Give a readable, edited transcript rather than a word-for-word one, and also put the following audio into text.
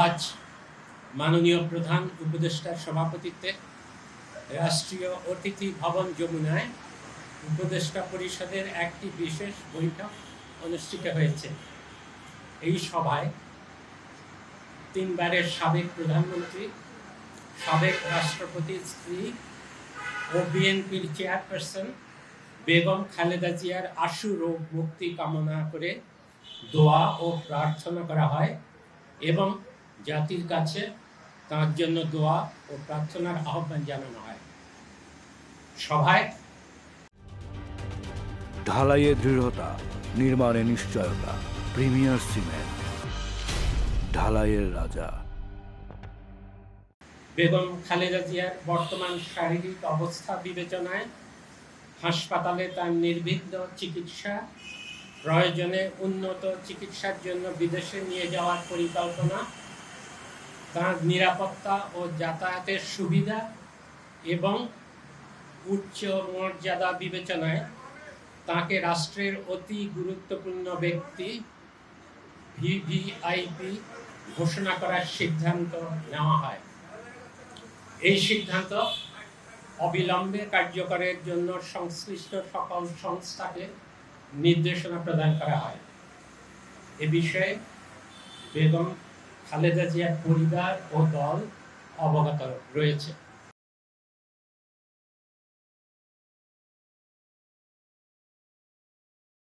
আজ মাননীয় প্রধান উপদেষ্টার সভাপতিত্বে রাষ্ট্রীয় অতিথি ভবন যমুনায় উপদেষ্টা পরিষদের একটি বিশেষ বৈঠক অনুষ্ঠিত হয়েছে। এই সভায় তিনবারের সাবেক প্রধানমন্ত্রী, সাবেক রাষ্ট্রপতির স্ত্রী ও বিএনপির চেয়ারপারসন বেগম খালেদা জিয়ার আশু রোগ মুক্তি কামনা করে দোয়া ও প্রার্থনা করা হয় এবং জাতির কাছে তার জন্য দোয়া ও প্রার্থনার আহ্বান জানানো হয়। সভায় ঢালাইয়ে দৃঢ়তা, নির্মাণে নিশ্চয়তা, প্রিমিয়ার সিমেন্ট, ঢালাইয়ের রাজা। বেগম খালেদা জিয়ার বর্তমান শারীরিক অবস্থা বিবেচনায় হাসপাতালে তার নির্বিঘ্ন চিকিৎসা, প্রয়োজনে উন্নত চিকিৎসার জন্য বিদেশে নিয়ে যাওয়ার পরিকল্পনা, তার নিরাপত্তা ও যাতায়াতের সুবিধা এবং উচ্চ মর্যাদা বিবেচনায় তাকে রাষ্ট্রের অতি গুরুত্বপূর্ণ ব্যক্তি ভিভিআইপি ঘোষণা করার সিদ্ধান্ত নেওয়া হয়। এই সিদ্ধান্ত অবিলম্বে কার্যকরের জন্য সংশ্লিষ্ট সকল সংস্থাকে নির্দেশনা প্রদান করা হয়। এ বিষয়ে বেগম খালেদা জিয়ার পরিবার ও দল অবগত রয়েছে।